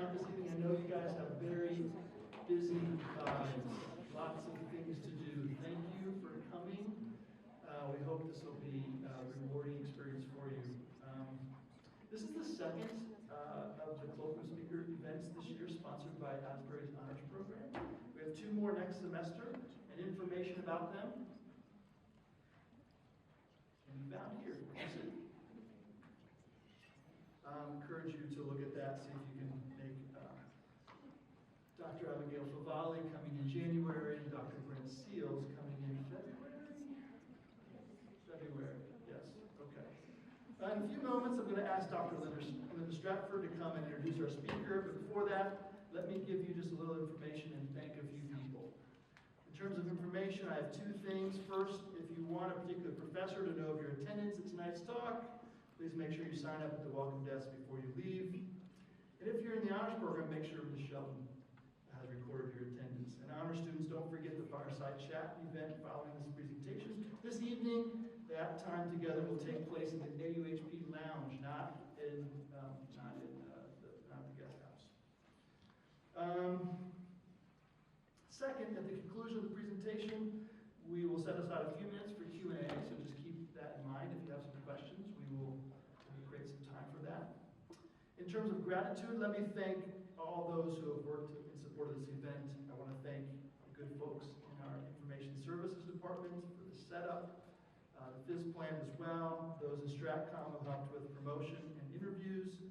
tonight, this evening. I know you guys have very busy lives, lots of things to do. Thank you for coming. We hope this will be a rewarding experience for you. This is the second of the Cloakroom Speaker events this year, sponsored by Asbury's Honors Program. We have 2 more next semester, and information about them can be found here. I encourage you to look at that, see if you can make Dr. Abigail Favali coming in January, and Dr. Brent Seals coming in February? February, yes, okay. In a few moments, I'm going to ask Dr. Linda Stratford to come and introduce our speaker, but before that, let me give you just a little information and thank a few people. In terms of information, I have 2 things. First, if you want a particular professor to know of your attendance at tonight's talk, please make sure you sign up at the welcome desk before you leave. And if you're in the honors program, make sure Ms. Shelton has recorded your attendance. And honor students, don't forget the fireside chat event following this presentation. This evening, that time together will take place in the AUHP lounge, not in the guest house. Second, at the conclusion of the presentation, we will set aside a few minutes for Q&A, so just keep that in mind. If you have some questions, we will create some time for that. In terms of gratitude, let me thank all those who have worked in support of this event. I want to thank the good folks in our Information Services Department for the setup, the FIS plan as well, those in StratCom who helped with promotion and interviews.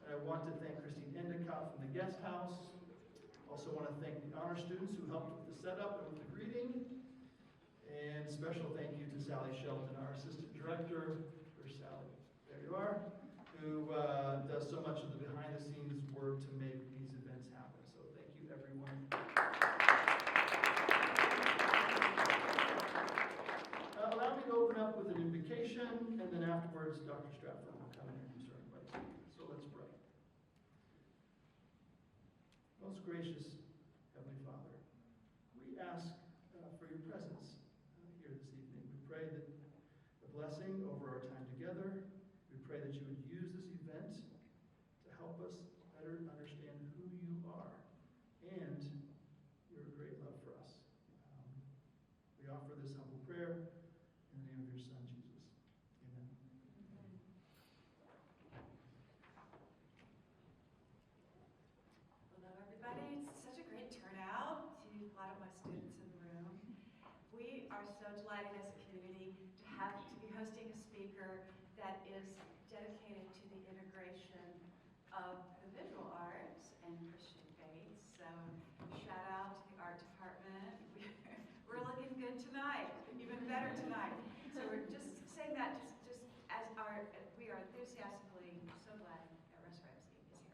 And I want to thank Christine Endicott from the guest house. Also want to thank the honor students who helped with the setup and with the greeting. And a special thank you to Sally Shelton, our assistant director. Where's Sally? There you are. Who does so much of the behind-the-scenes work to make these events happen. So thank you, everyone. Allow me to open up with an invocation, and then afterwards, Dr. Stratford will come and introduce everybody. So let's pray. Most gracious Heavenly Father, we ask for your presence here this evening. We pray that the blessing over our time together. We pray that you would use this event to help us better understand who you are and your great love for us. We offer this humble prayer in the name of your Son, Jesus. Amen. Hello, everybody. It's such a great turnout. I see a lot of my students in the room. We are so delighted as a community to be hosting a speaker that is dedicated to the integration of the visual arts and Christian faith. So shout out to the art department. We're looking good tonight, even better tonight. So we're just saying that just as we are enthusiastically so glad that Russ Ramsey is here.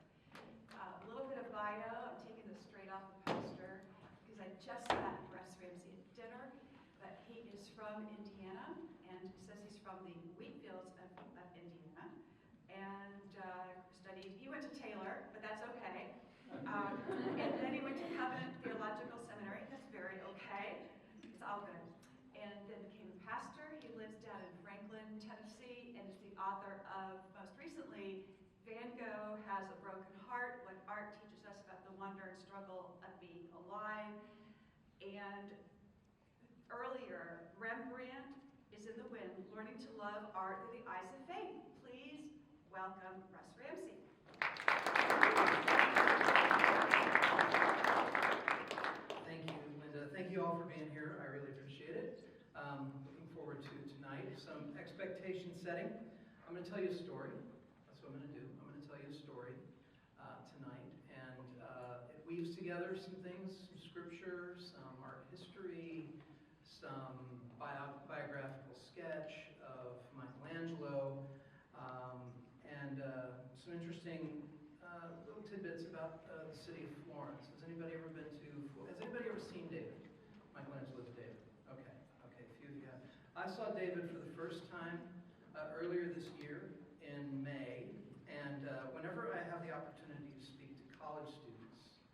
A little bit of bio. I'm taking this straight off the poster because I just met Russ Ramsey at dinner. But he is from Indiana, and says he's from the wheat fields of Indiana, and he went to Taylor, but that's okay. And then he went to Covenant Theological Seminary, that's very okay, it's all good. And then became a pastor. He lives down in Franklin, Tennessee, and is the author of, most recently, Van Gogh Has a Broken Heart, What Art Teaches Us About the Wonder and Struggle of Being Alive. And earlier, Rembrandt is in the Wind, Learning to Love Art Through the Eyes of Faith. Please welcome Russ Ramsey. Thank you, Linda. Thank you all for being here. I really appreciate it. Looking forward to tonight. Some expectation setting. I'm going to tell you a story. That's what I'm going to do. I'm going to tell you a story tonight. And it weaves together some things, some scripture, some art history, some biographical sketch of Michelangelo, and some interesting little tidbits about the city of Florence. Has anybody ever seen David? Michelangelo's David. Okay, a few of you have. I saw David for the first time earlier this year in May, and whenever I have the opportunity to speak to college students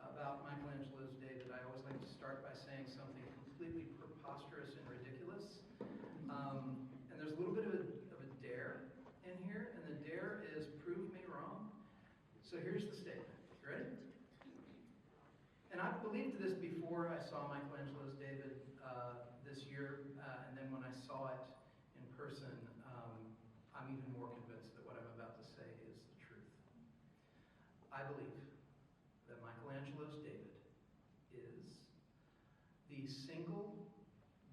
about Michelangelo's David, I always like to start by saying something completely preposterous and ridiculous. And there's a little bit of a dare in here, and the dare is prove me wrong. So here's the statement. You ready? And I believed this before I saw Michelangelo's David this year, and then when I saw it in person, I'm even more convinced that what I'm about to say is the truth. I believe that Michelangelo's David is the single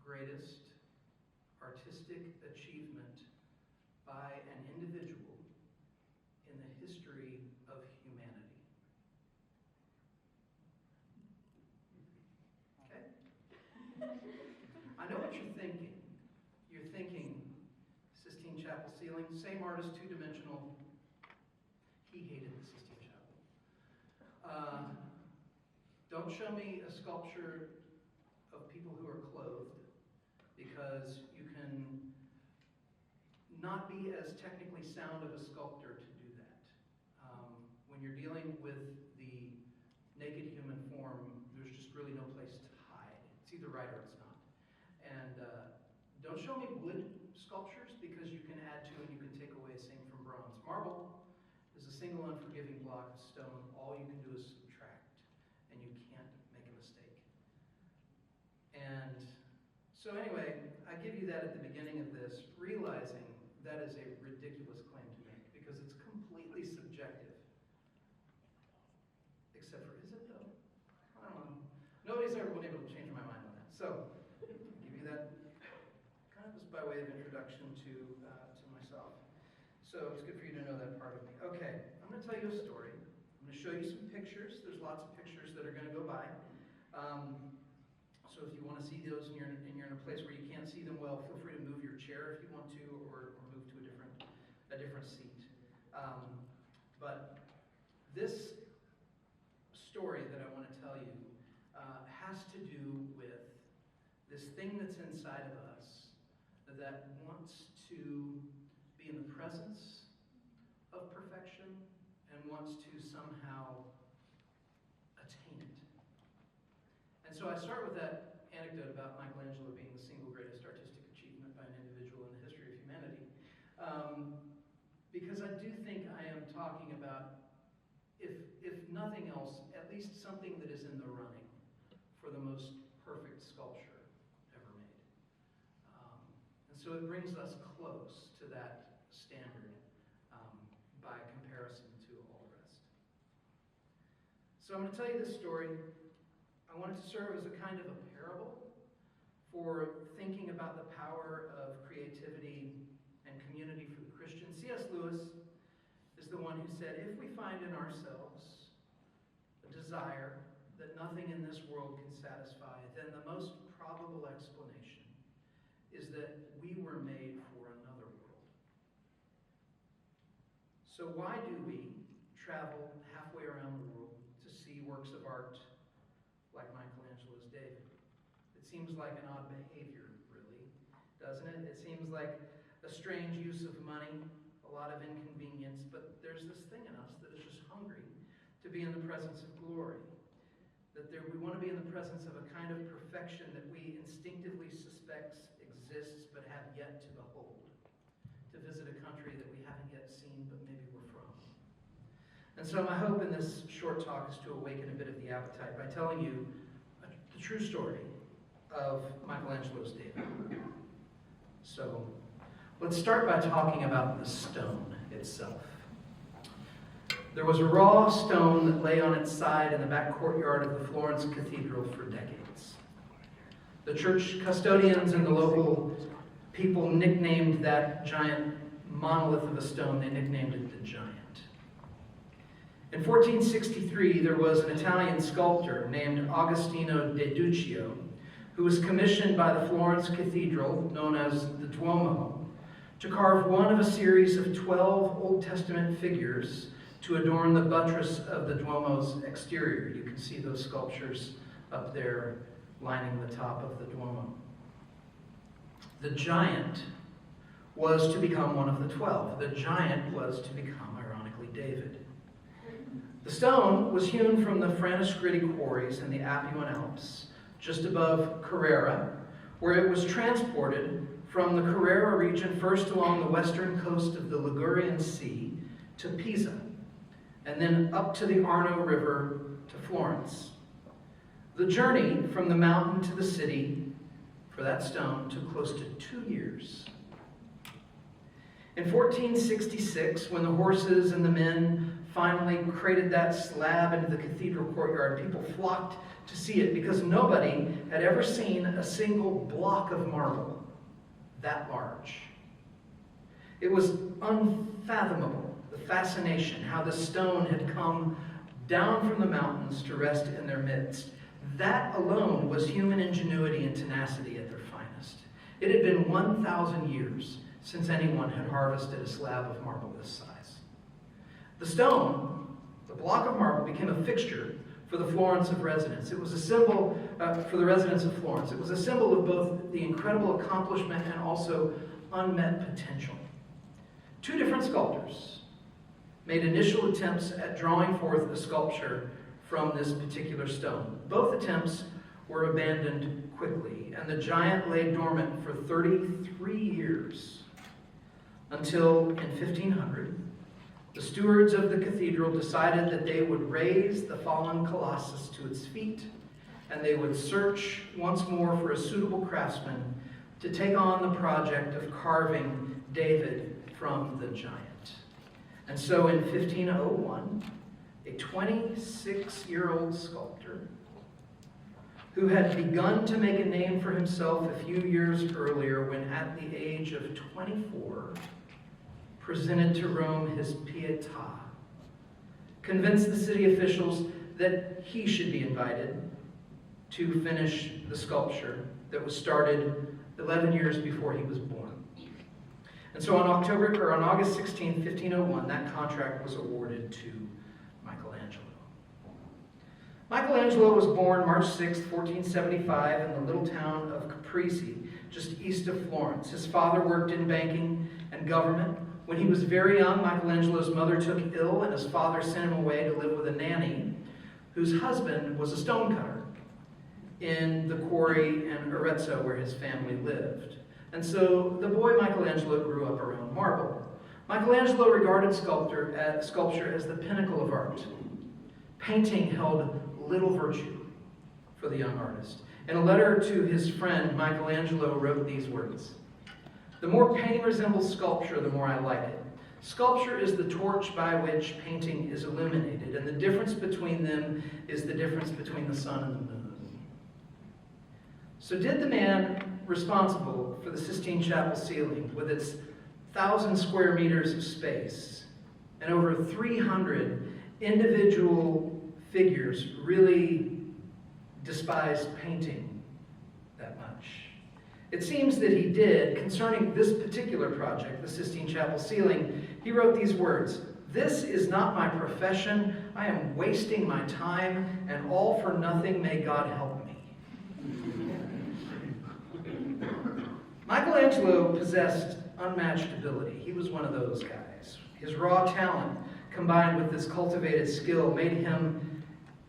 greatest artistic achievement by an individual in the history of humanity. Okay? I know what you're thinking. You're thinking, Sistine Chapel ceiling, same artist, two-dimensional. He hated the Sistine Chapel. Don't show me a sculpture of people who are clothed, because you can not be as technically sound of a sculptor to do that. When you're dealing with the naked human form, there's just really no place to hide. It's either right or it's not. And don't show me wood sculptures, because you can add to and you can take away, same from bronze. Marble is a single unforgiving block of stone. All you can do is subtract, and you can't make a mistake. And so anyway, I give you that at the beginning of this, realizing that is a ridiculous claim to make, because it's completely subjective. Except for, is it though? I don't know. Nobody's ever been able to change my mind on that. So, I'll give you that kind of just by way of introduction to myself. So it's good for you to know that part of me. Okay, I'm going to tell you a story. I'm going to show you some pictures. There's lots of pictures that are going to go by. So if you want to see those and you're in a place where you can't see them well, feel free to move your chair if you want to, or move to a different seat. But this story that I want to tell you has to do with this thing that's inside of us that wants to be in the presence of perfection and wants to somehow attain it. And so I start with that anecdote about Michelangelo being the single greatest artistic achievement by an individual in the history of humanity, because I do think I am talking about, if nothing else, at least something that is in the running for the most perfect sculpture ever made. And so it brings us close to that standard by comparison to all the rest. So I'm going to tell you this story. I want it to serve as a kind of a parable for thinking about the power of creativity and community for the Christian. C.S. Lewis is the one who said, if we find in ourselves a desire that nothing in this world can satisfy, then the most probable explanation is that we were made for another world. So why do we travel halfway around the world to see works of art like Michelangelo's David? It seems like an odd behavior, really, doesn't it? It seems like a strange use of money, a lot of inconvenience, but there's this thing in us that is just hungry to be in the presence of glory. We want to be in the presence of a kind of perfection that we instinctively suspect exists but have yet to behold. To visit a country that we haven't yet seen but maybe we're from. And so my hope in this short talk is to awaken a bit of the appetite by telling you the true story of Michelangelo's David. So let's start by talking about the stone itself. There was a raw stone that lay on its side in the back courtyard of the Florence Cathedral for decades. The church custodians and the local people nicknamed that giant monolith of a stone, they nicknamed it the Giant. In 1463, there was an Italian sculptor named Agostino de Duccio who was commissioned by the Florence Cathedral, known as the Duomo, to carve one of a series of 12 Old Testament figures to adorn the buttress of the Duomo's exterior. You can see those sculptures up there lining the top of the Duomo. The Giant was to become one of the 12. The Giant was to become, ironically, David. The stone was hewn from the Franiscritti quarries in the Apuan Alps, just above Carrara, where it was transported from the Carrara region first along the western coast of the Ligurian Sea to Pisa, and then up to the Arno River to Florence. The journey from the mountain to the city for that stone took close to 2 years. In 1466, when the horses and the men finally crated that slab into the cathedral courtyard, people flocked to see it because nobody had ever seen a single block of marble that large. It was unfathomable, the fascination, how the stone had come down from the mountains to rest in their midst. That alone was human ingenuity and tenacity at their finest. It had been 1,000 years since anyone had harvested a slab of marble this size. The stone, the block of marble, became a fixture for the Florence of residents. It was a symbol for the residents of Florence. It was a symbol of both the incredible accomplishment and also unmet potential. Two different sculptors made initial attempts at drawing forth a sculpture from this particular stone. Both attempts were abandoned quickly, and the giant lay dormant for 33 years until in 1500, the stewards of the cathedral decided that they would raise the fallen colossus to its feet, and they would search once more for a suitable craftsman to take on the project of carving David from the giant. And so in 1501, a 26-year-old sculptor who had begun to make a name for himself a few years earlier when at the age of 24 presented to Rome his Pietà, convinced the city officials that he should be invited to finish the sculpture that was started 11 years before he was born. And so on August 16, 1501, that contract was awarded to Michelangelo was born March 6, 1475, in the little town of Caprese, just east of Florence. His father worked in banking and government. When he was very young, Michelangelo's mother took ill, and his father sent him away to live with a nanny whose husband was a stonecutter in the quarry in Arezzo where his family lived. And so the boy Michelangelo grew up around marble. Michelangelo regarded sculpture as the pinnacle of art. Painting held little virtue for the young artist. In a letter to his friend, Michelangelo wrote these words: "The more painting resembles sculpture, the more I like it. Sculpture is the torch by which painting is illuminated, and the difference between them is the difference between the sun and the moon." So did the man responsible for the Sistine Chapel ceiling, with its 1,000 square meters of space and over 300 individual figures, really despise painting that much? It seems that he did. Concerning this particular project, the Sistine Chapel ceiling, he wrote these words: "This is not my profession. I am wasting my time, and all for nothing. May God help me." Michelangelo possessed unmatched ability. He was one of those guys. His raw talent, combined with his cultivated skill, made him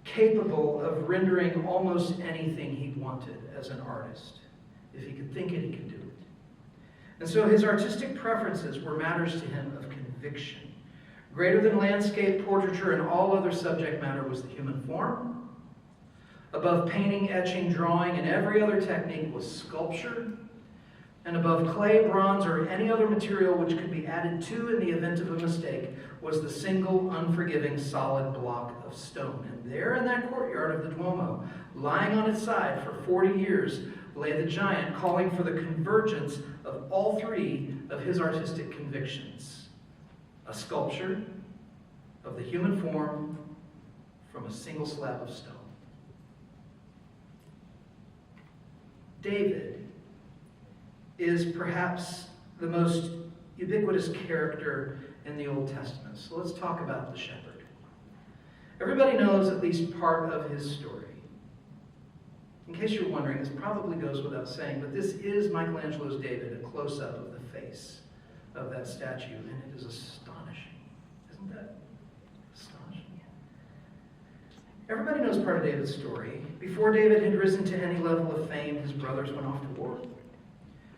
capable of rendering almost anything he wanted as an artist. If he could think it, he could do it. And so his artistic preferences were matters to him of conviction. Greater than landscape, portraiture, and all other subject matter was the human form. Above painting, etching, drawing, and every other technique was sculpture. And above clay, bronze, or any other material which could be added to in the event of a mistake was the single, unforgiving, solid block of stone. And there in that courtyard of the Duomo, lying on its side for 40 years, lay the giant, calling for the convergence of all three of his artistic convictions: a sculpture of the human form from a single slab of stone. David is perhaps the most ubiquitous character in the Old Testament. So let's talk about the shepherd. Everybody knows at least part of his story. In case you're wondering, this probably goes without saying, but this is Michelangelo's David, a close-up of the face of that statue, and it is astonishing. Isn't that astonishing? Everybody knows part of David's story. Before David had risen to any level of fame, his brothers went off to war.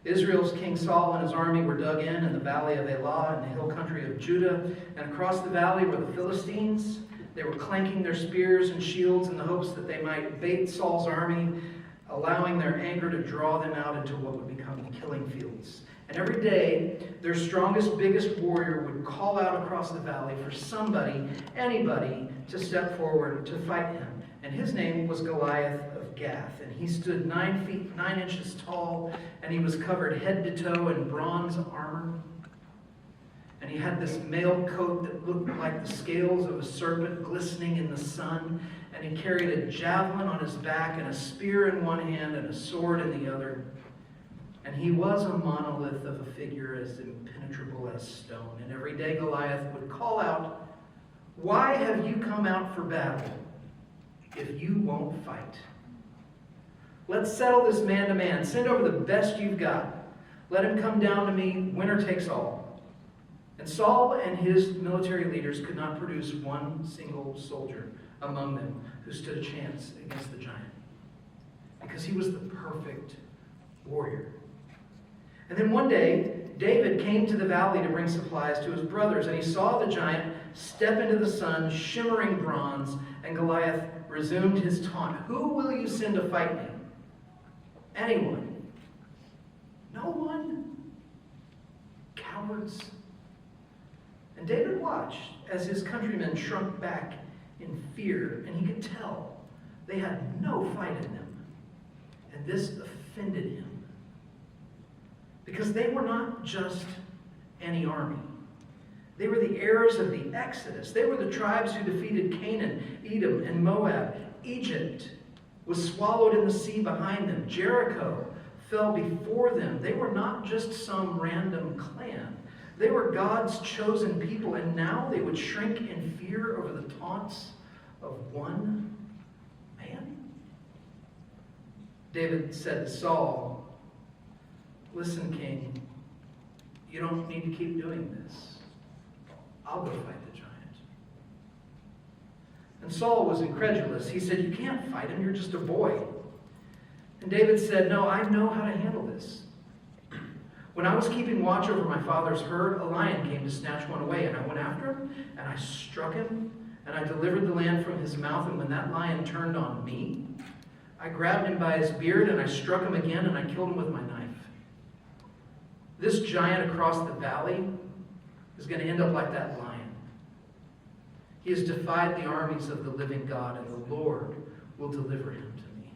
Israel's King Saul and his army were dug in the valley of Elah in the hill country of Judah, and across the valley were the Philistines. They were clanking their spears and shields in the hopes that they might bait Saul's army, allowing their anger to draw them out into what would become the killing fields. And every day, their strongest, biggest warrior would call out across the valley for somebody, anybody, to step forward to fight him. And his name was Goliath of Gath. And he stood 9 feet 9 inches tall, and he was covered head to toe in bronze armor. And he had this mail coat that looked like the scales of a serpent glistening in the sun. And he carried a javelin on his back and a spear in one hand and a sword in the other. And he was a monolith of a figure as impenetrable as stone. And every day Goliath would call out, "Why have you come out for battle if you won't fight? Let's settle this man to man. Send over the best you've got. Let him come down to me. Winner takes all." And Saul and his military leaders could not produce one single soldier among them who stood a chance against the giant, because he was the perfect warrior. And then one day, David came to the valley to bring supplies to his brothers, and he saw the giant step into the sun, shimmering bronze, and Goliath resumed his taunt. "Who will you send to fight me?" "Anyone." "No one?" "Cowards." And David watched as his countrymen shrunk back in fear, and he could tell they had no fight in them. And this offended him, because they were not just any army. They were the heirs of the Exodus. They were the tribes who defeated Canaan, Edom, and Moab. Egypt was swallowed in the sea behind them. Jericho fell before them. They were not just some random clan. They were God's chosen people, and now they would shrink in fear over the taunts of one man. David said to Saul, "Listen, King, you don't need to keep doing this. I'll go fight the giant." And Saul was incredulous. He said, "You can't fight him. You're just a boy." And David said, "No, I know how to handle this. When I was keeping watch over my father's herd, a lion came to snatch one away, and I went after him, and I struck him, and I delivered the land from his mouth. And when that lion turned on me, I grabbed him by his beard, and I struck him again, and I killed him with my knife. This giant across the valley is going to end up like that lion. He has defied the armies of the living God, and the Lord will deliver him to me."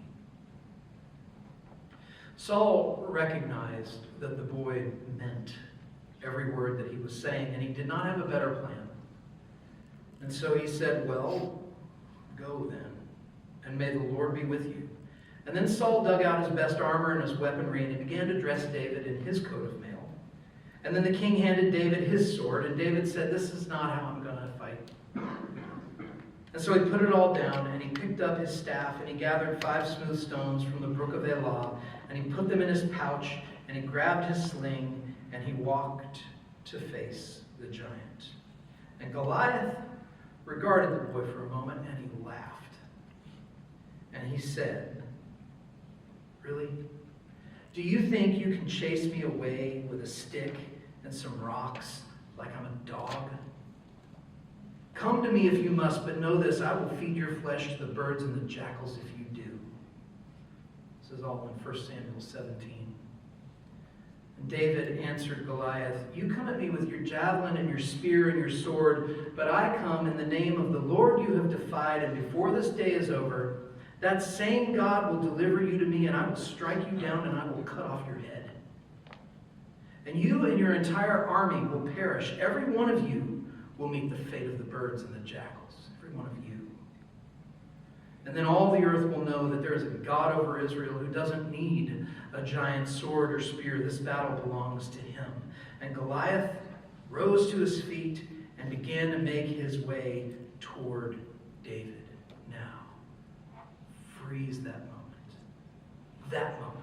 Saul recognized that the boy meant every word that he was saying, and he did not have a better plan. And so he said, "Well, go then, and may the Lord be with you." And then Saul dug out his best armor and his weaponry, and he began to dress David in his coat of mail. And then the king handed David his sword, and David said, "This is not how I'm going to fight." And so he put it all down, and he picked up his staff, and he gathered 5 smooth stones from the brook of Elah, and he put them in his pouch, and he grabbed his sling, and he walked to face the giant. And Goliath regarded the boy for a moment, and he laughed. And he said, "Really? Do you think you can chase me away with a stick and some rocks like I'm a dog? Come to me if you must, but know this, I will feed your flesh to the birds and the jackals if you do." This is all in 1 Samuel 17. And David answered Goliath, "You come at me with your javelin and your spear and your sword, but I come in the name of the Lord you have defied, and before this day is over, that same God will deliver you to me, and I will strike you down, and I will cut off your head. And you and your entire army will perish. Every one of you will meet the fate of the birds and the jackals." Every one of you. "And then all the earth will know that there is a God over Israel who doesn't need a giant sword or spear. This battle belongs to him." And Goliath rose to his feet and began to make his way toward David. Now, freeze that moment. That moment.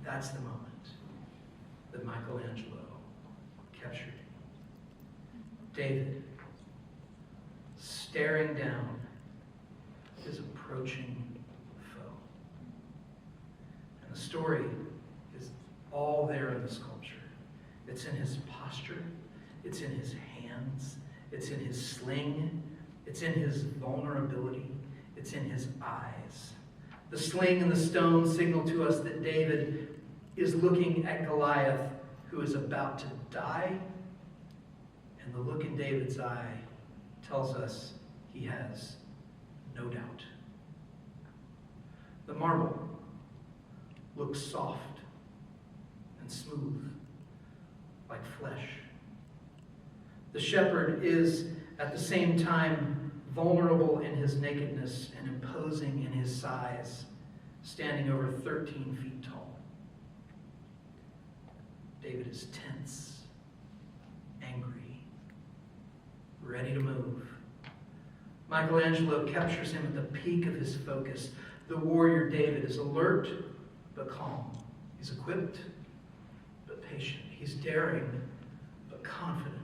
That's the moment that Michelangelo captured. David staring down his approaching foe. story is all there in the sculpture. It's in his posture. It's in his hands. It's in his sling. It's in his vulnerability. It's in his eyes. The sling and the stone signal to us that David is looking at Goliath, who is about to die. And the look in David's eye tells us he has no doubt. The marble looks soft and smooth, like flesh. The shepherd is at the same time vulnerable in his nakedness and imposing in his size, standing over 13 feet tall. David is tense, angry, ready to move. Michelangelo captures him at the peak of his focus. The warrior David is alert but calm. He's equipped but patient. He's daring but confident.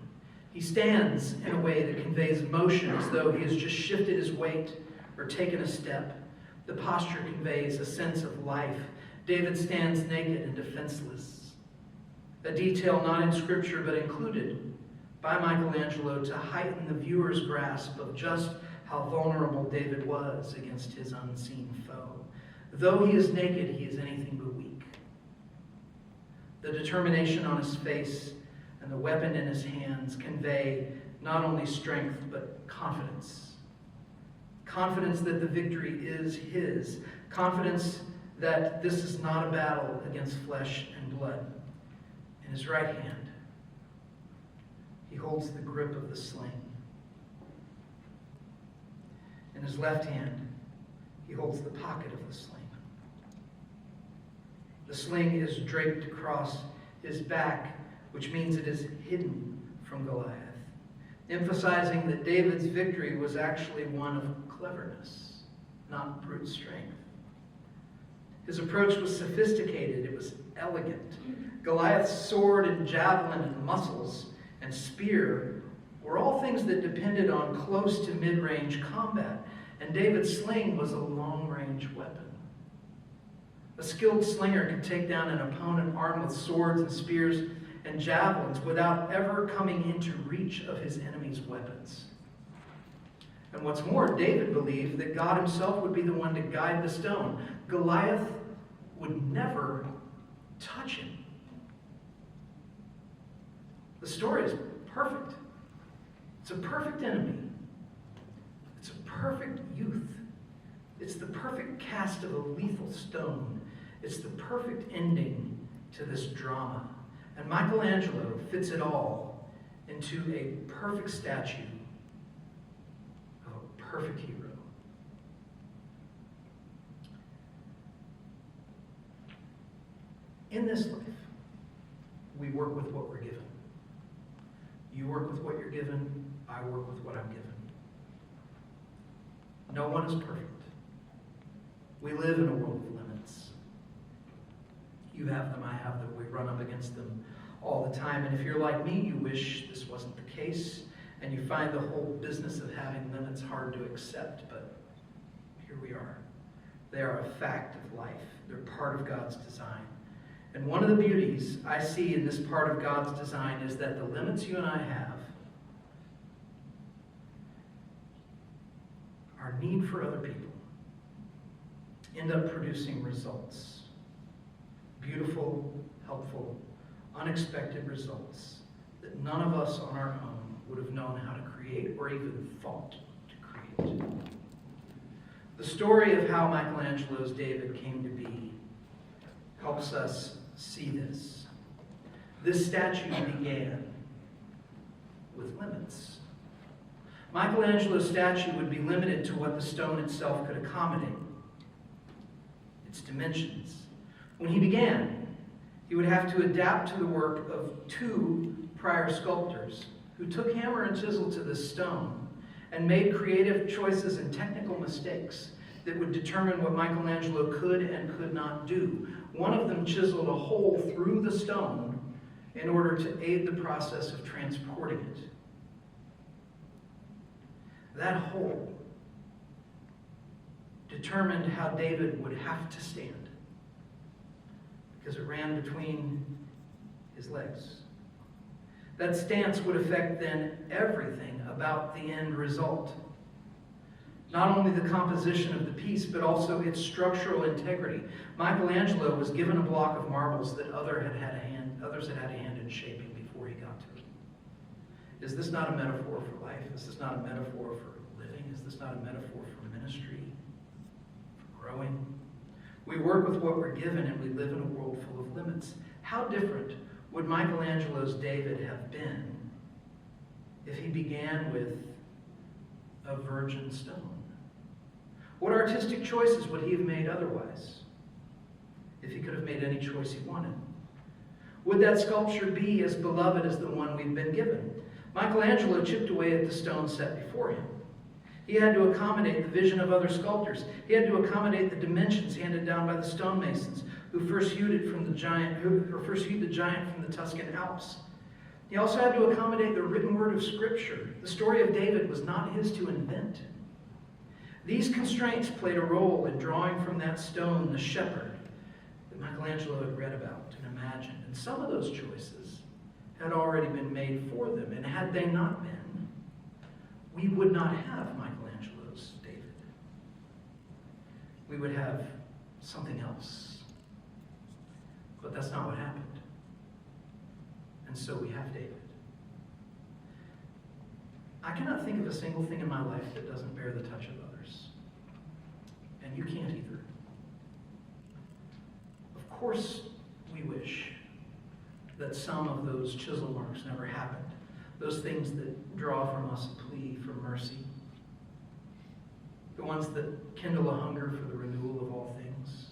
He stands in a way that conveys motion as though he has just shifted his weight or taken a step. The posture conveys a sense of life. David stands naked and defenseless. A detail not in Scripture but included by Michelangelo to heighten the viewer's grasp of just how vulnerable David was against his unseen foe. Though he is naked, he is anything but weak. The determination on his face and the weapon in his hands convey not only strength but confidence. Confidence that the victory is his. Confidence that this is not a battle against flesh and blood. In his right hand, he holds the grip of the sling. In his left hand, he holds the pocket of the sling. The sling is draped across his back, which means it is hidden from Goliath, emphasizing that David's victory was actually one of cleverness, not brute strength. His approach was sophisticated, it was elegant. Goliath's sword and javelin and muscles and spear were all things that depended on close to mid-range combat, and David's sling was a long-range weapon. A skilled slinger could take down an opponent armed with swords and spears and javelins without ever coming into reach of his enemy's weapons. And what's more, David believed that God himself would be the one to guide the stone. Goliath would never touch him. The story is perfect. It's a perfect enemy. It's a perfect youth. It's the perfect cast of a lethal stone. It's the perfect ending to this drama. And Michelangelo fits it all into a perfect statue of a perfect hero. In this life, we work with what we're given. You work with what you're given, I work with what I'm given. No one is perfect. We live in a world of limits. You have them, I have them. We run up against them all the time. And if you're like me, you wish this wasn't the case, and you find the whole business of having limits hard to accept, but here we are. They are a fact of life. They're part of God's design. And one of the beauties I see in this part of God's design is that the limits you and I have, our need for other people, end up producing results. Beautiful, helpful, unexpected results that none of us on our own would have known how to create or even thought to create. The story of how Michelangelo's David came to be helps us see this. This statue began with limits. Michelangelo's statue would be limited to what the stone itself could accommodate, its dimensions. When he began, he would have to adapt to the work of two prior sculptors who took hammer and chisel to the stone and made creative choices and technical mistakes that would determine what Michelangelo could and could not do. One of them chiseled a hole through the stone in order to aid the process of transporting it. That hole determined how David would have to stand. because it ran between his legs. That stance would affect then everything about the end result. Not only the composition of the piece, but also its structural integrity. Michelangelo was given a block of marbles that others had had a hand in shaping before he got to it. Is this not a metaphor for life? Is this not a metaphor for living? Is this not a metaphor for ministry, for growing? We work with what we're given, and we live in a world full of limits. How different would Michelangelo's David have been if he began with a virgin stone? What artistic choices would he have made otherwise if he could have made any choice he wanted? Would that sculpture be as beloved as the one we've been given? Michelangelo chipped away at the stone set before him. He had to accommodate the vision of other sculptors. He had to accommodate the dimensions handed down by the stonemasons who first hewed the giant from the Tuscan Alps. He also had to accommodate the written word of Scripture. The story of David was not his to invent. These constraints played a role in drawing from that stone the shepherd that Michelangelo had read about and imagined. And some of those choices had already been made for them. And had they not been, we would not have Michelangelo's David. We would have something else. But that's not what happened. And so we have David. I cannot think of a single thing in my life that doesn't bear the touch of others. And you can't either. Of course, we wish that some of those chisel marks never happened. Those things that draw from us a plea for mercy. The ones that kindle a hunger for the renewal of all things.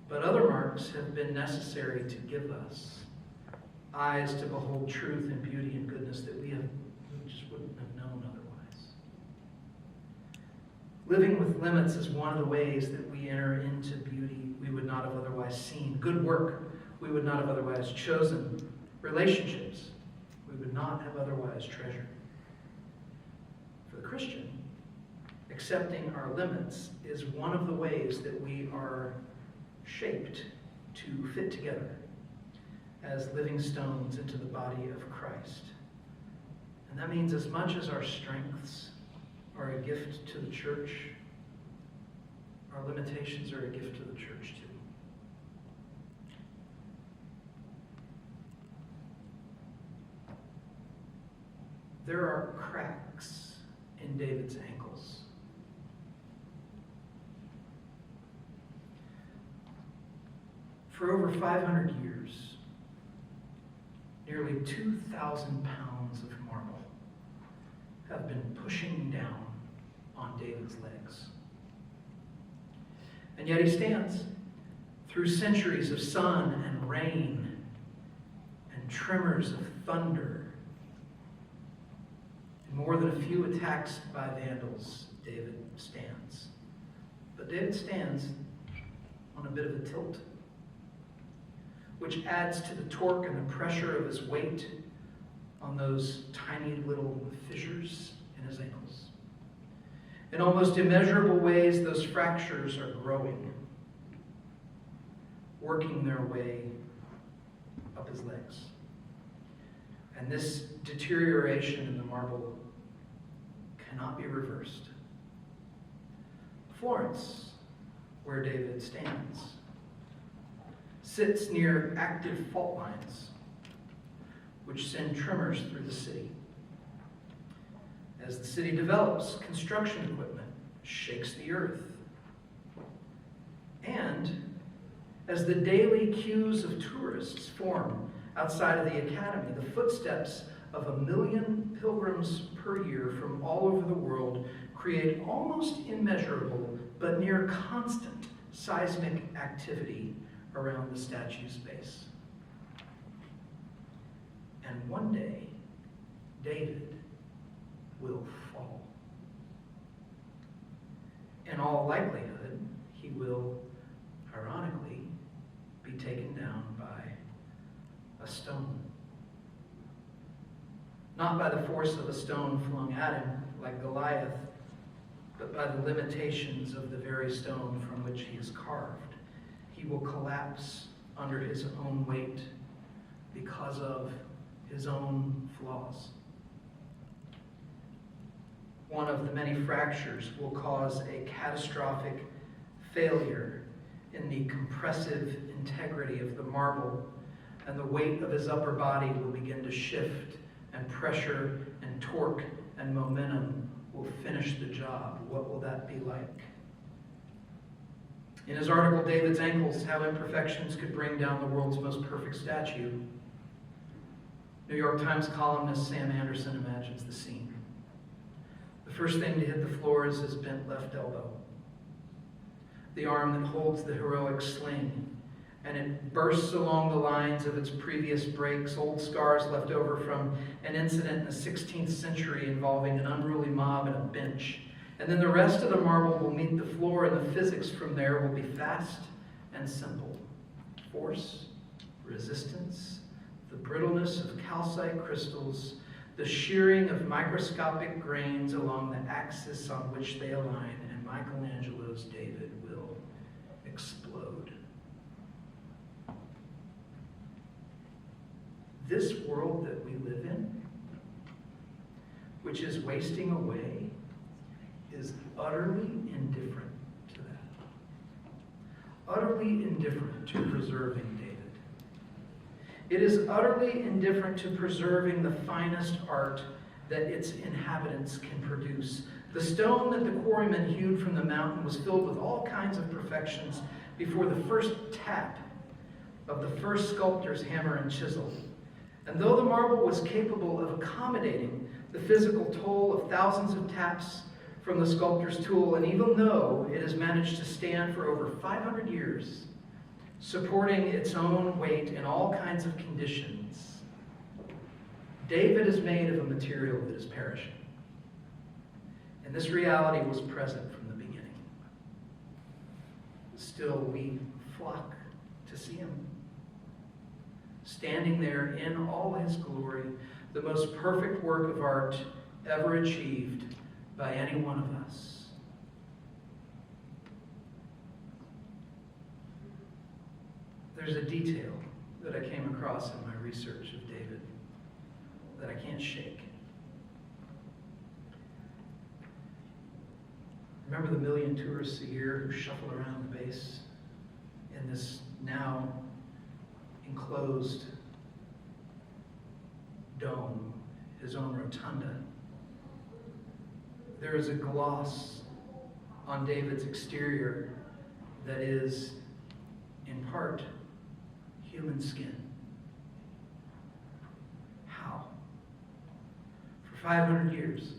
But other marks have been necessary to give us eyes to behold truth and beauty and goodness that we just wouldn't have known otherwise. Living with limits is one of the ways that we enter into beauty we would not have otherwise seen. Good work we would not have otherwise chosen. Relationships we would not have otherwise treasured. For the Christian, accepting our limits is one of the ways that we are shaped to fit together as living stones into the body of Christ. And that means as much as our strengths are a gift to the church, our limitations are a gift to the church too. There are cracks in David's ankles. For over 500 years, nearly 2,000 pounds of marble have been pushing down on David's legs. And yet he stands through centuries of sun and rain and tremors of thunder and more than a few attacks by vandals. David stands. But David stands on a bit of a tilt, which adds to the torque and the pressure of his weight on those tiny little fissures in his ankles. In almost immeasurable ways, those fractures are growing, working their way up his legs. And this deterioration in the marble cannot be reversed. Florence, where David stands, sits near active fault lines, which send tremors through the city. As the city develops, construction equipment shakes the earth. And as the daily queues of tourists form outside of the academy, the footsteps of 1 million pilgrims per year from all over the world create almost immeasurable but near constant seismic activity around the statue's base. And one day, David will fall. In all likelihood, he will, ironically, be taken down by a stone. Not by the force of a stone flung at him, like Goliath, but by the limitations of the very stone from which he is carved. he will collapse under his own weight because of his own flaws. One of the many fractures will cause a catastrophic failure in the compressive integrity of the marble, and the weight of his upper body will begin to shift, and pressure and torque and momentum will finish the job. What will that be like? In his article, David's Ankles, How Imperfections Could Bring Down the World's Most Perfect Statue, New York Times columnist Sam Anderson imagines the scene. The first thing to hit the floor is his bent left elbow, the arm that holds the heroic sling, and it bursts along the lines of its previous breaks, old scars left over from an incident in the 16th century involving an unruly mob and a bench. And then the rest of the marble will meet the floor, and the physics from there will be fast and simple. Force, resistance, the brittleness of calcite crystals, the shearing of microscopic grains along the axis on which they align, and Michelangelo's David will explode. This world that we live in, which is wasting away, is utterly indifferent to that. Utterly indifferent to preserving David. It is utterly indifferent to preserving the finest art that its inhabitants can produce. The stone that the quarrymen hewed from the mountain was filled with all kinds of perfections before the first tap of the first sculptor's hammer and chisel. And though the marble was capable of accommodating the physical toll of thousands of taps from the sculptor's tool, and even though it has managed to stand for over 500 years, supporting its own weight in all kinds of conditions, David is made of a material that is perishing. And this reality was present from the beginning. Still, we flock to see him, standing there in all his glory, the most perfect work of art ever achieved by any one of us. There's a detail that I came across in my research of David that I can't shake. Remember the 1 million tourists a year who shuffle around the base in this now enclosed dome, his own rotunda? There is a gloss on David's exterior that is, in part, human skin. How? For 500 years,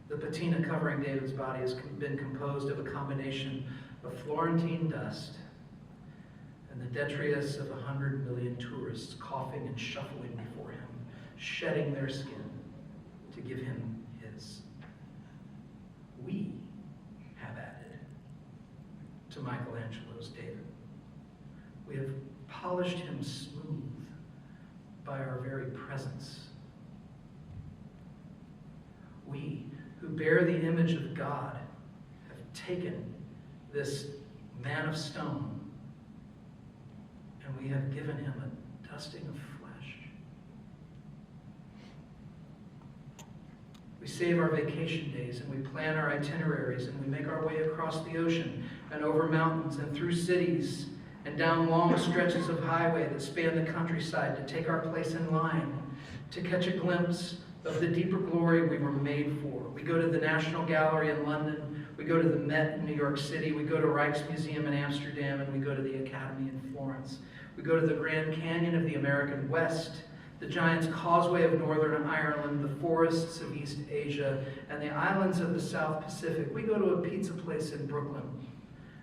the patina covering David's body has been composed of a combination of Florentine dust and the detritus of 100 million tourists coughing and shuffling before him, shedding their skin to give him his. We have added to Michelangelo's David. We have polished him smooth by our very presence. We, who bear the image of God, have taken this man of stone and we have given him a dusting of flesh. We save our vacation days and we plan our itineraries and we make our way across the ocean and over mountains and through cities and down long stretches of highway that span the countryside to take our place in line, to catch a glimpse of the deeper glory we were made for. We go to the National Gallery in London, we go to the Met in New York City, we go to Rijksmuseum in Amsterdam, and we go to the Academy in Florence. We go to the Grand Canyon of the American West, the Giant's Causeway of Northern Ireland, the forests of East Asia, and the islands of the South Pacific. We go to a pizza place in Brooklyn,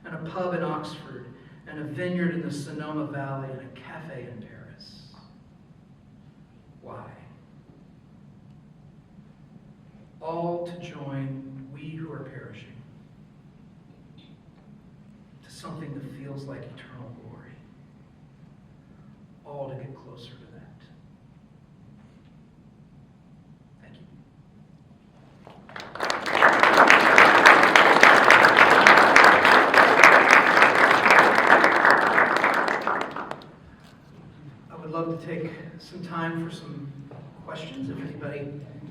and a pub in Oxford, and a vineyard in the Sonoma Valley, and a cafe in Paris. Why? All to join we who are perishing to something that feels like eternal glory. All to get closer to that. Thank you.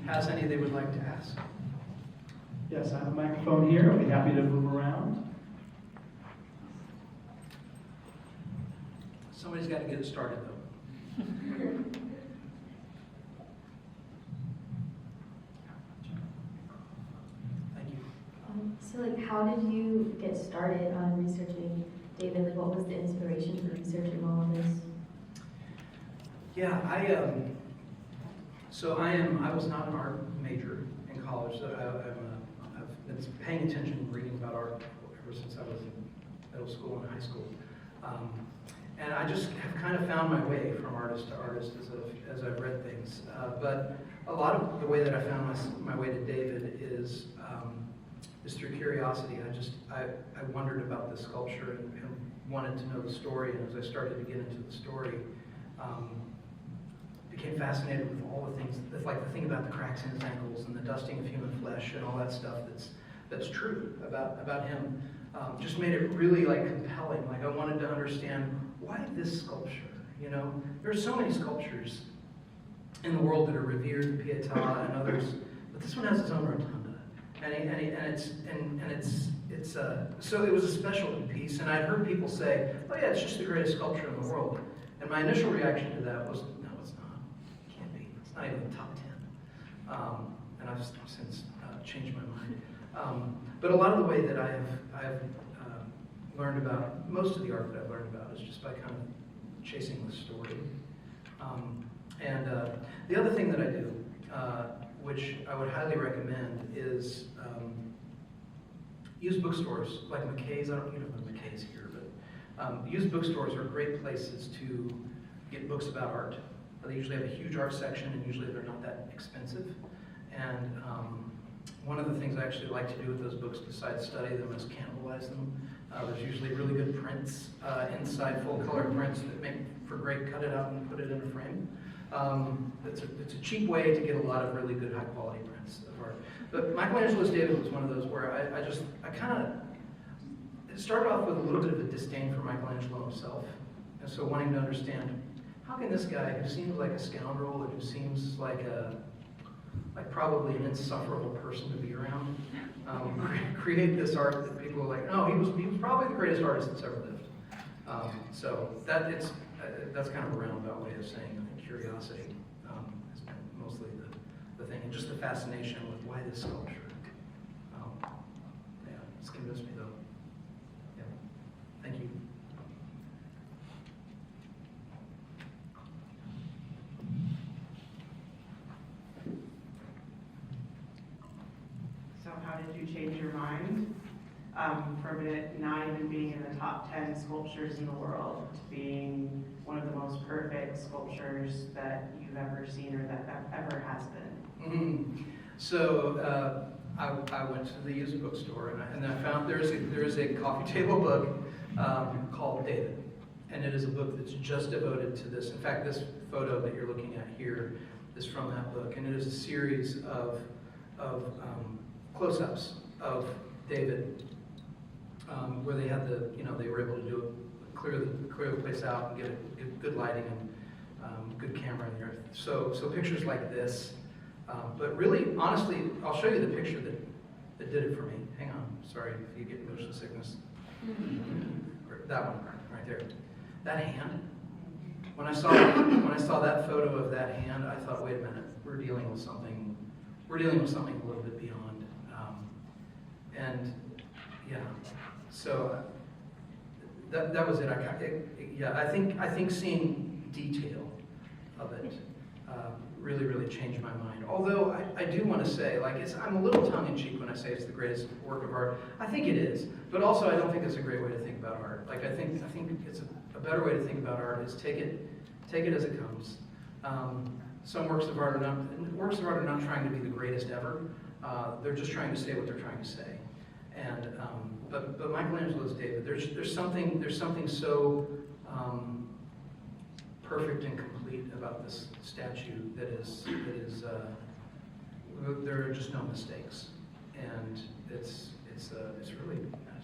has any they would like to ask. Yes, I have a microphone here. I'll be happy to move around. Somebody's got to get it started, though. Thank you. So, how did you get started on researching David? Like, what was the inspiration for researching all of this? Yeah, I was not an art major in college. So I've been paying attention and reading about art ever since I was in middle school and high school. And I just have kind of found my way from artist to artist as I've read things. But a lot of the way that I found my way to David is through curiosity. I wondered about the sculpture and wanted to know the story. And as I started to get into the story, became fascinated with all the things, like the thing about the cracks in his ankles and the dusting of human flesh and all that stuff that's true about him. Just made it really like compelling. Like I wanted to understand why this sculpture. You know, there's so many sculptures in the world that are revered, Pietà and others, but this one has its own rotunda, so it was a special piece. And I'd heard people say, "Oh yeah, it's just the greatest sculpture in the world." And my initial reaction to that was, "No, it's not. It can't be. It's not even the top 10." And I've since changed my mind. But a lot of the way that I've learned about, most of the art that I've learned about is just by kind of chasing the story. And the other thing that I do, which I would highly recommend, is used bookstores like McKay's. I don't know if McKay's here, but used bookstores are great places to get books about art. They usually have a huge art section, and usually they're not that expensive. And one of the things I actually like to do with those books, besides study them, is cannibalize them. There's usually really good prints inside, full-color prints that make for great, cut it out and put it in a frame. It's a cheap way to get a lot of really good, high-quality prints of art. But Michelangelo's David was one of those where it started off with a little bit of a disdain for Michelangelo himself. And so wanting to understand, how can this guy, who seems like a scoundrel, and who seems like probably an insufferable person to be around, create this art that people are like, no, he was probably the greatest artist that's ever lived. So that's kind of a roundabout way of saying, I think curiosity has been mostly the thing, and just the fascination with why this sculpture. Yeah, it's convinced me though. Yeah, thank you. So how did you change your mind from it not even being in the top 10 sculptures in the world to being one of the most perfect sculptures that you've ever seen or that ever has been? Mm-hmm. So I went to the used bookstore and I found there is a coffee table book called David, and it is a book that's just devoted to this. In fact, this photo that you're looking at here is from that book, and it is a series of close-ups of David, where they had they were able to clear the place out and get good lighting and good camera in there. So pictures like this, but really, honestly, I'll show you the picture that did it for me. Hang on, sorry if you get motion sickness. That one right there, that hand. When I saw that photo of that hand, I thought, wait a minute, we're dealing with something a little bit beyond. And yeah, so that was it. I think seeing detail of it really changed my mind. Although I do want to say, I'm a little tongue-in-cheek when I say it's the greatest work of art. I think it is, but also I don't think it's a great way to think about art. I think it's a better way to think about art is take it as it comes. Some works of art are not trying to be the greatest ever. They're just trying to say what they're trying to say. And but Michelangelo's David, there's something so perfect and complete about this statue that is there are just no mistakes, and it's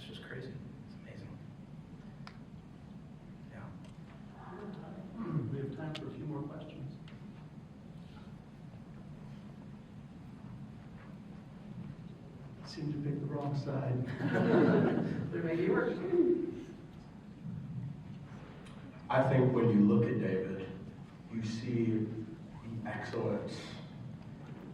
just crazy. It's amazing. Yeah. We have time for a few more questions. seem to pick the wrong side. They're making it work. I think when you look at David, you see the excellence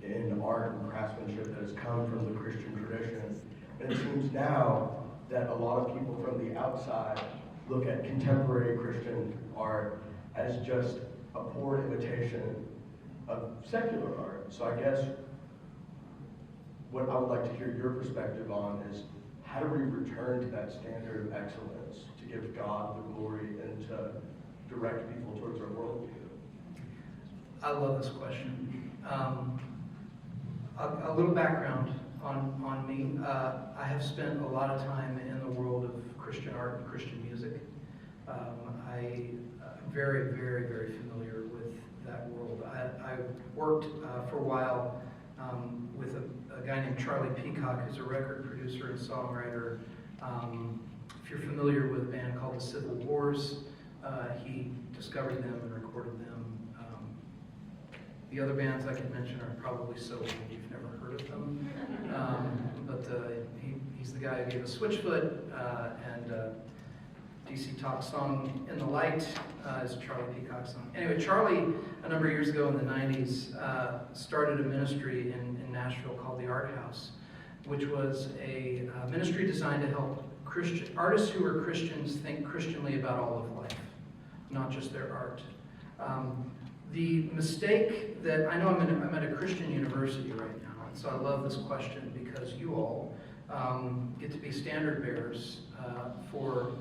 in art and craftsmanship that has come from the Christian tradition. And it seems now that a lot of people from the outside look at contemporary Christian art as just a poor imitation of secular art. So I guess what I would like to hear your perspective on is, how do we return to that standard of excellence to give God the glory and to direct people towards our worldview? I love this question. A little background on me. I have spent a lot of time in the world of Christian art and Christian music. I'm very, very, very familiar with that world. I worked for a while with a guy named Charlie Peacock, who's a record producer and songwriter. If you're familiar with a band called the Civil Wars, he discovered them and recorded them. The other bands I could mention are probably so old you've never heard of them. But he's the guy who gave us Switchfoot, and DC Talk's song In the Light is Charlie Peacock's song. Anyway, Charlie, a number of years ago in the 90s, started a ministry in Nashville called the Art House, which was a ministry designed to help artists who are Christians think Christianly about all of life, not just their art. The mistake that, I know I'm at a Christian university right now, and so I love this question because you all get to be standard bearers for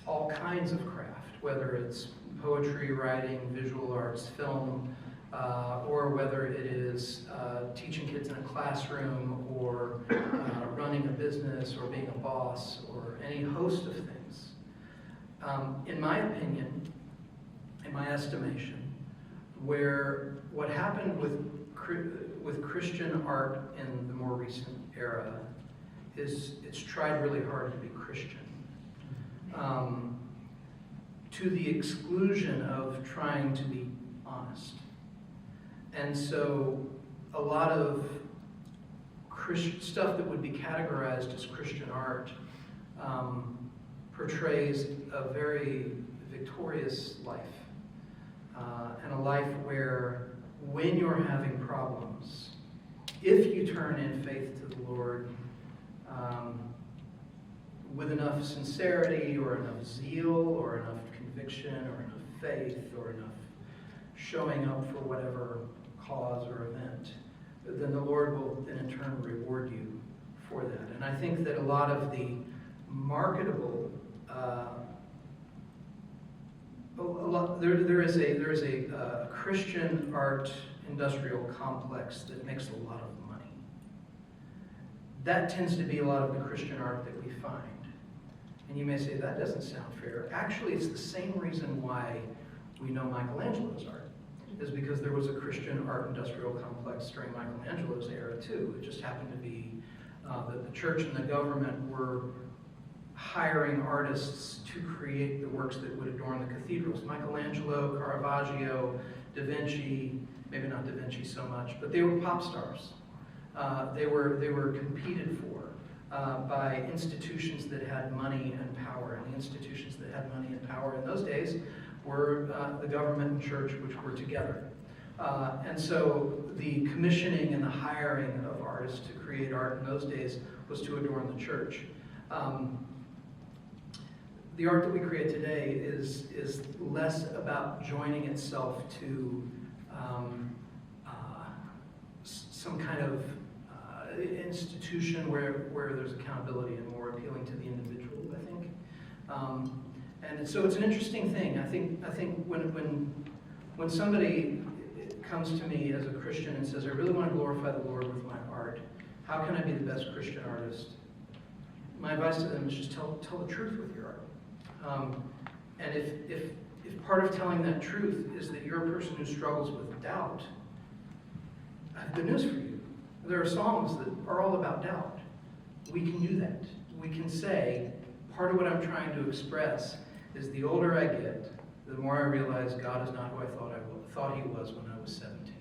all kinds of craft, whether it's poetry, writing, visual arts, film, or whether it is teaching kids in a classroom, or running a business, or being a boss, or any host of things. In my opinion, in my estimation, what happened with Christian art in the more recent era is it's tried really hard to be Christian, to the exclusion of trying to be honest. And so a lot of stuff that would be categorized as Christian art portrays a very victorious life, and a life where when you're having problems, if you turn in faith to the Lord with enough sincerity or enough zeal or enough conviction or enough faith or enough showing up for whatever cause or event, then the Lord will then in turn reward you for that. And I think that a lot of the marketable there is a Christian art industrial complex that makes a lot of money. That tends to be a lot of the Christian art that we find. And you may say, that doesn't sound fair. Actually, it's the same reason why we know Michelangelo's art, is because there was a Christian art industrial complex during Michelangelo's era too. It just happened to be that the church and the government were hiring artists to create the works that would adorn the cathedrals. Michelangelo, Caravaggio, Da Vinci, maybe not Da Vinci so much, but they were pop stars. They were competed for by institutions that had money and power, and the institutions that had money and power in those days were the government and church, which were together. And so the commissioning and the hiring of artists to create art in those days was to adorn the church. The art that we create today is less about joining itself to some kind of institution where there's accountability and more appealing to the individual, I think. And so it's an interesting thing. I think when somebody comes to me as a Christian and says, I really want to glorify the Lord with my art, how can I be the best Christian artist? My advice to them is just tell the truth with your art. And if part of telling that truth is that you're a person who struggles with doubt, I have good news for you. There are songs that are all about doubt. We can do that. We can say, part of what I'm trying to express is the older I get, the more I realize God is not who I thought He was when I was 17.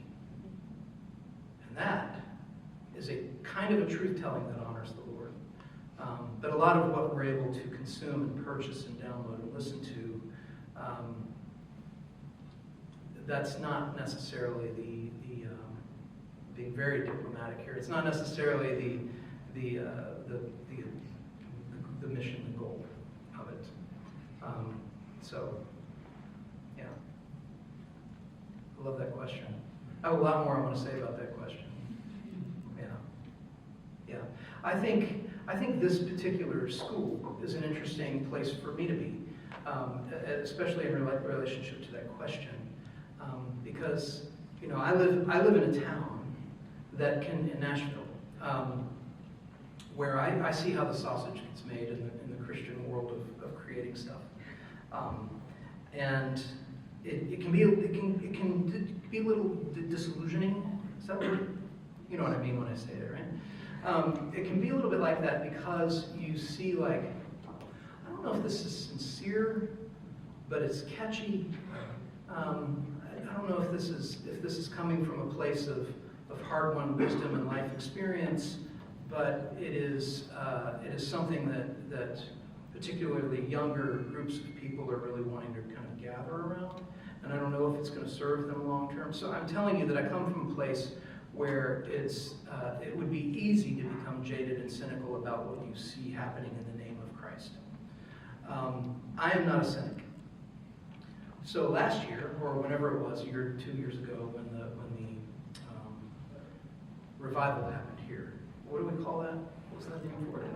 And that is a kind of a truth-telling that honors the Lord. But a lot of what we're able to consume and purchase and download and listen to, that's not necessarily being very diplomatic here. It's not necessarily the mission, the goal of it. So, yeah. I love that question. I have a lot more I want to say about that question. Yeah. I think this particular school is an interesting place for me to be, especially in relationship to that question, because I live in a town that in Nashville, where I see how the sausage gets made in the Christian world of creating stuff, and it can be a little disillusioning. Is that what you know what I mean when I say it, right? It can be a little bit like that because you see, like, I don't know if this is sincere, but it's catchy. I don't know if this is coming from a place of hard-won wisdom and life experience, but it is something that particularly younger groups of people are really wanting to kind of gather around, and I don't know if it's going to serve them long term. So I'm telling you that I come from a place where it would be easy to become jaded and cynical about what you see happening in the name of Christ. I am not a cynic. So last year, or whenever it was, 2 years ago, when the revival happened here, what do we call that? What was that name for it?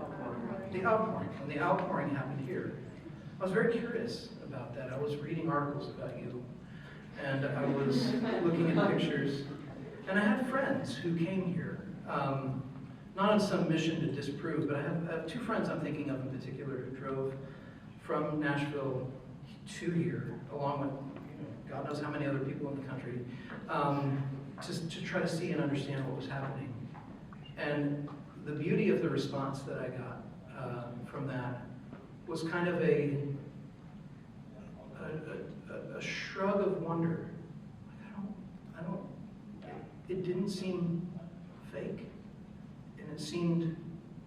The outpouring. When the outpouring happened here, I was very curious about that. I was reading articles about you, and I was looking at pictures, and I had friends who came here, not on some mission to disprove, but I have 2 friends I'm thinking of in particular who drove from Nashville to here, along with God knows how many other people in the country, to try to see and understand what was happening. And the beauty of the response that I got from that was kind of a shrug of wonder. Like, it didn't seem fake, and it seemed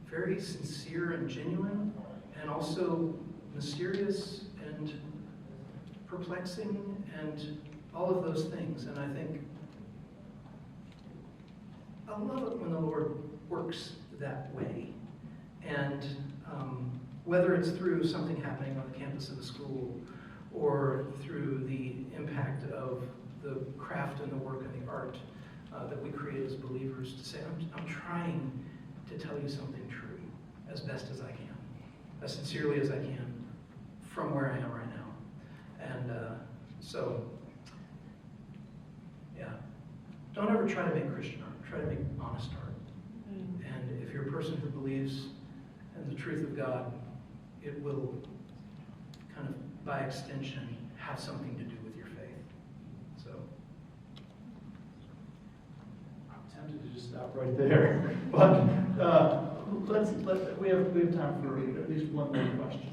very sincere and genuine, and also mysterious and perplexing and all of those things. And I think I love it when the Lord works that way. And whether it's through something happening on the campus of a school, or through the impact of the craft and the work and the art that we create as believers, to say, I'm trying to tell you something true as best as I can, as sincerely as I can, from where I am right now. And so, yeah, don't ever try to make Christian art. Try to make honest art. And if you're a person who believes in the truth of God, it will kind of, by extension, have something to do with your faith. So, I'm tempted to just stop right there, but we have time for at least one more question.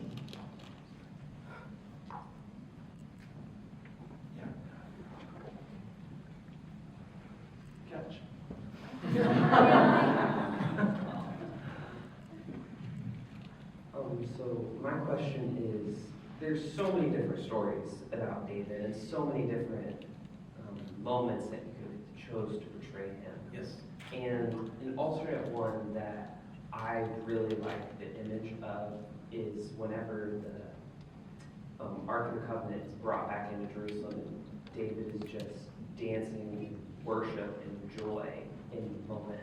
Yeah. Catch. So my question is, there's so many different stories about David and so many different moments that you could have chose to portray him. yes. And an alternate one that I really like the image of is whenever the Ark of the Covenant is brought back into Jerusalem and David is just dancing, worship, and joy in the moment.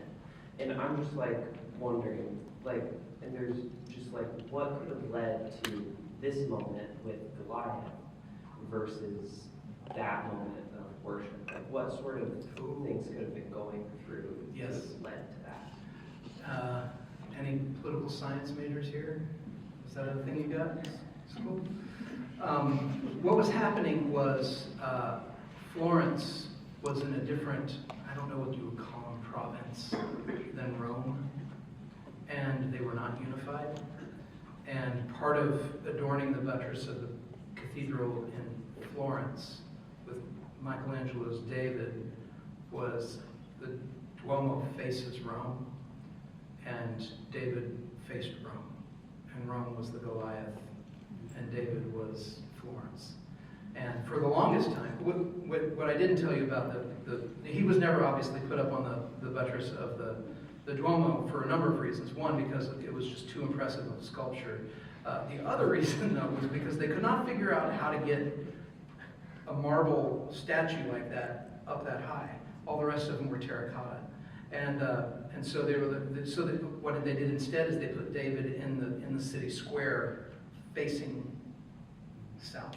And I'm just like wondering, like, and there's just like, what could have led to this moment with Goliath versus that moment of worship? Like, what sort of things could have been going through Yes. that led to that? Any political science majors here? Is that a thing you got in school? What was happening was Florence was in a different, I don't know what you would call them, province than Rome, and they were not unified. And part of adorning the buttress of the cathedral in Florence with Michelangelo's David was the Duomo faces Rome, and David faced Rome. And Rome was the Goliath, and David was Florence. And for the longest time, what I didn't tell you about he was never obviously put up on the buttress of the Duomo for a number of reasons. One, because it was just too impressive of a sculpture. The other reason, though, was because they could not figure out how to get a marble statue like that up that high. All the rest of them were terracotta. And so what they did instead is they put David in the city square facing south.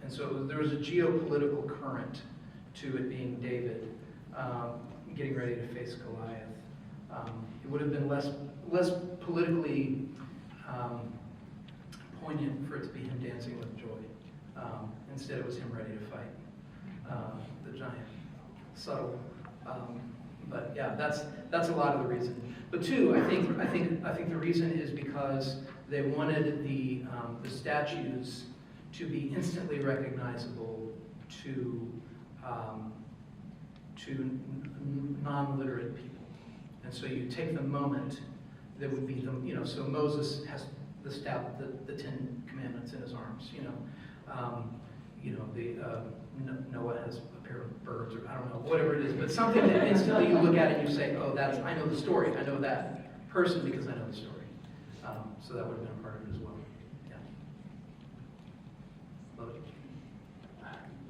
And so there was a geopolitical current to it being David getting ready to face Goliath. It would have been less politically poignant for it to be him dancing with joy. Instead, it was him ready to fight the giant. Subtle, but yeah, that's a lot of the reason. But two, I think the reason is because they wanted the statues to be instantly recognizable to non-literate people. And so you take the moment that would be so Moses has the staff, the 10 Commandments in his arms, Noah has a pair of birds, or I don't know, whatever it is, but something that instantly you look at it and you say, oh, I know the story. I know that person because I know the story. So that would have been a part of it as well. Yeah. Love it.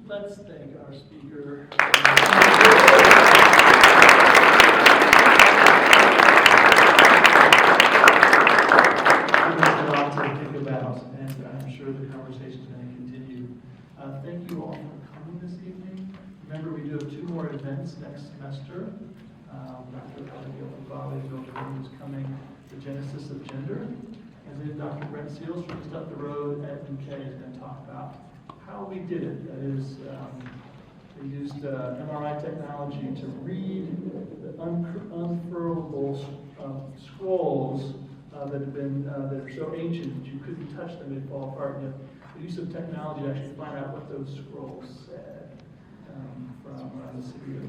Let's thank our speaker. There's a lot to think about, and I'm sure the conversation is going to continue. Thank you all for coming this evening. Remember, we do have 2 more events next semester. Dr. Abigail Favale is coming, The Genesis of Gender. And then Dr. Brent Seals from just up the road at UK is going to talk about how we did it. That is, they used MRI technology to read the unfurlable scrolls that are so ancient that you couldn't touch them, they'd fall apart. And the use of technology to actually find out what those scrolls said from the city of